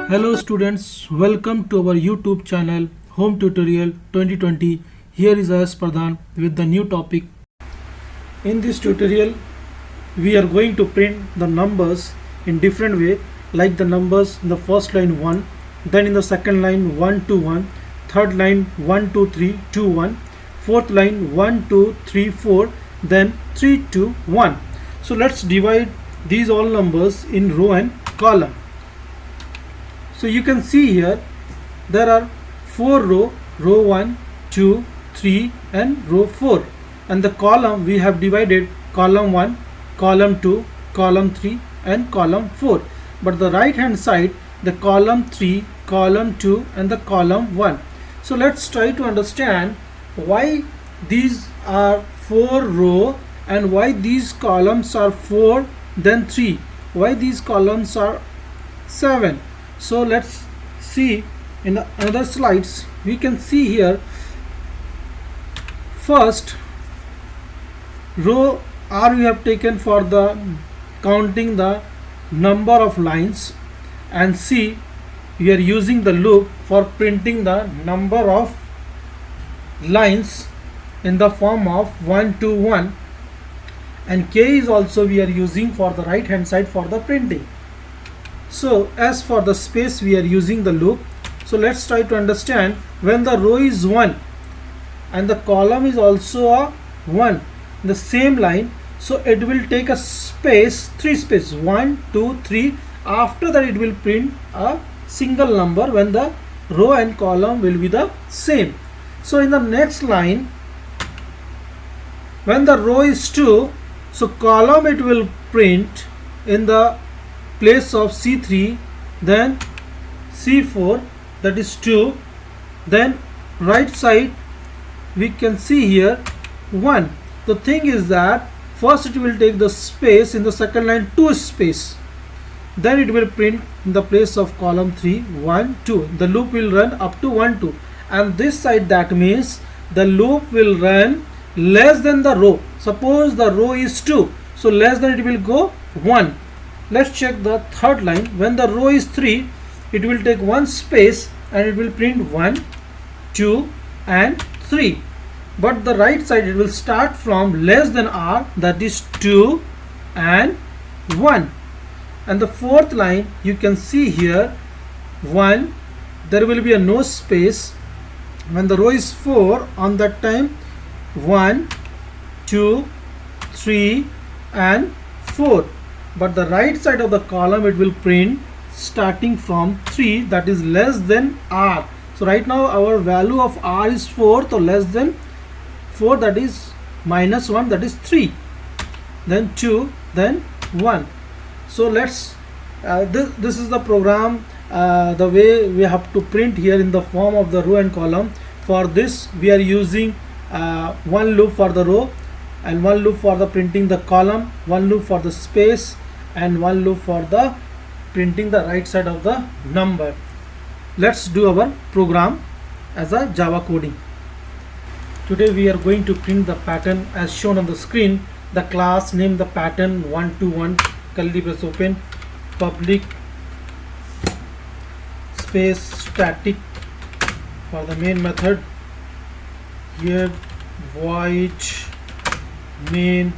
Hello students, welcome to our YouTube channel Home Tutorial 2020. Here is AS Pradhan with the new topic. In this tutorial, we are going to print the numbers in different way, like the numbers in the first line 1, then in the second line 1 2 1, third line 1 2 3 2 1, fourth line 1 2 3 4, then 3 2 1. So let's divide these all numbers in row and column. So you can see here there are 4 row 1, 2, 3 and row 4, and the column we have divided column 1, column 2, column 3 and column 4, but the right hand side the column 3, column 2 and the column 1. So let's try to understand why these are 4 row and why these columns are 4 then 3, why these columns are 7. So let's see in the other slides. We can see here first row R we have taken for the counting the number of lines, and C we are using the loop for printing the number of lines in the form of 1 to 1, and K is also we are using for the right hand side for the printing. So as for the space we are using the loop. So let's try to understand when the row is 1 and the column is also a 1 in the same line, so it will take a space, 3 space, 1 2 3. After that it will print a single number when the row and column will be the same. So in the next line when the row is 2, so column it will print in the place of C3, then C4, that is 2, then right side we can see here 1. The thing is that first it will take the space in the second line 2 space, then it will print in the place of column 3 1 2. The loop will run up to 1 2, and this side that means the loop will run less than the row. Suppose the row is 2, so less than it will go 1. Let's check the third line. When the row is 3, it will take 1 space and it will print 1 2 and 3, but the right side it will start from less than R, that is 2 and 1. And the fourth line you can see here 1, there will be a no space. When the row is 4, on that time 1 2 3 and 4, but the right side of the column it will print starting from 3, that is less than R. So right now our value of R is 4, so less than 4, that is minus 1, that is 3, then 2, then 1. So let's this is the program, the way we have to print here in the form of the row and column. For this we are using one loop for the row and one loop for the printing the column, one loop for the space and one loop for the printing the right side of the number. Let's do our program as a Java coding. Today we are going to print the pattern as shown on the screen. The class name the pattern 121, curly brace open, public space static. For the main method here void main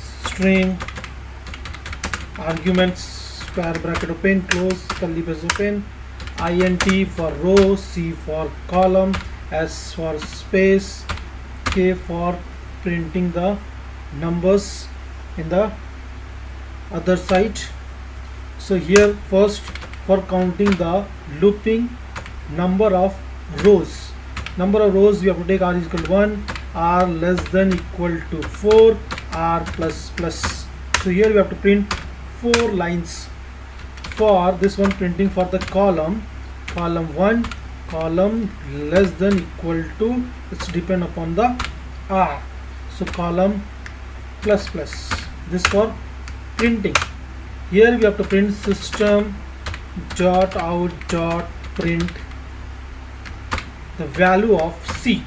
string arguments square bracket open close curly brace open, int for row, c for column, s for space, k for printing the numbers in the other side. So here first for counting the looping number of rows, we have to take r is equal to 1, r less than equal to 4, r plus plus. So here we have to print 4 lines. For this one printing for the column 1, column less than equal to, it's depend upon the r, so column plus plus. This for printing. Here we have to print system dot out dot print the value of C.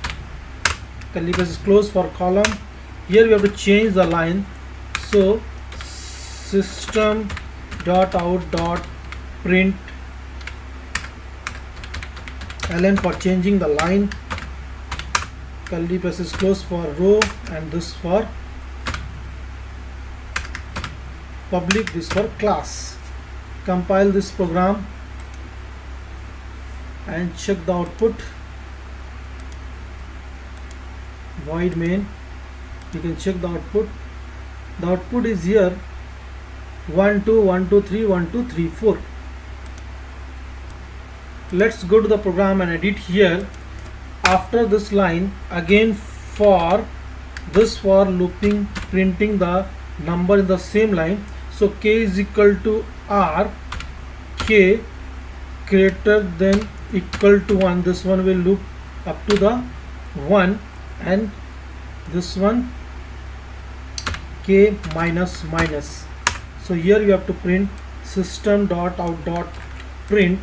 Curly brace is closed for column. Here we have to change the line, so system dot out dot print ln for changing the line, curly braces close for row, and this for public, this for class. Compile this program and check the output. Void main, you can check the output. The output is here 1 2 1 2 3 1 2 3 4. Let's go to the program and edit here. After this line, again for this for looping, printing the number in the same line. So k is equal to r, k greater than equal to 1. This one will loop up to the 1, and this one k minus minus. So here you have to print system dot out dot print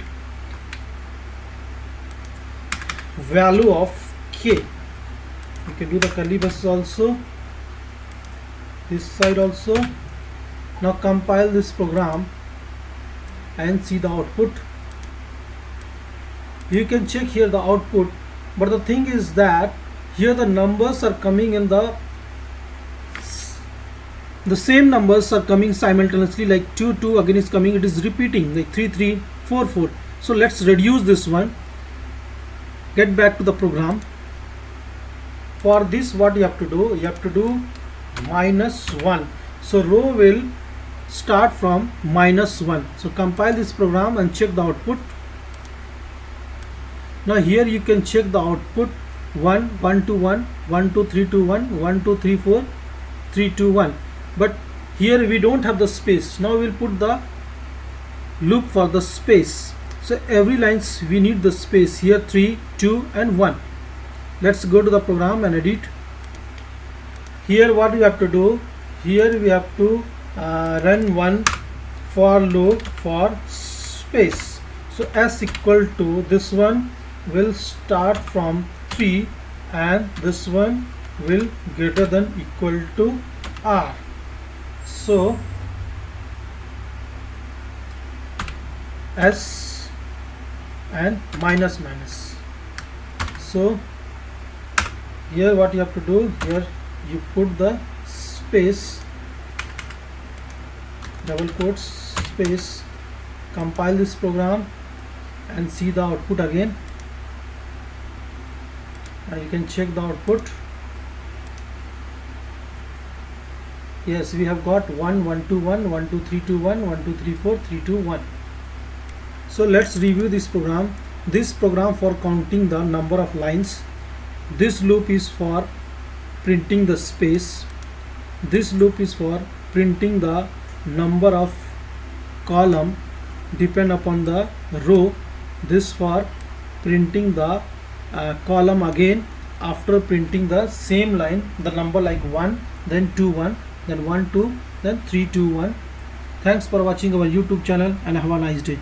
value of k. You can do the curly braces also, this side also. Now compile this program and see the output. You can check here the output, but the thing is that here the numbers are coming in the same numbers are coming simultaneously, like 2 2 again is coming, it is repeating, like 3 3 4 4. So let's reduce this one. Get back to the program. For this, what you have to do, you have to do -1. So row will start from -1. So compile this program and check the output. Now here you can check the output 1 1 2 1 1 2 3 2 1 1 2 3 4 3 2 1. But here we don't have the space. Now we'll put the loop for the space. So every lines we need the space. Here 3 2 and 1. Let's go to the program and edit. Here what we have to do, here we have to run one for loop for space. So s equal to, this one will start from 3 and this one will greater than equal to r. So s and minus minus. So here what you have to do, here you put the space, double quotes, space, compile this program and see the output again. Now you can check the output. Yes, we have got 1 1 2 1 1 2 3 2 1 1 2 3 4 3 2 1. So let's review this program. This program for counting the number of lines. This loop is for printing the space. This loop is for printing the number of column depend upon the row. This for printing the column again after printing the same line, the number like 1 then 2 1 then 1 2 then 3 2 1. Thanks for watching our YouTube channel and have a nice day.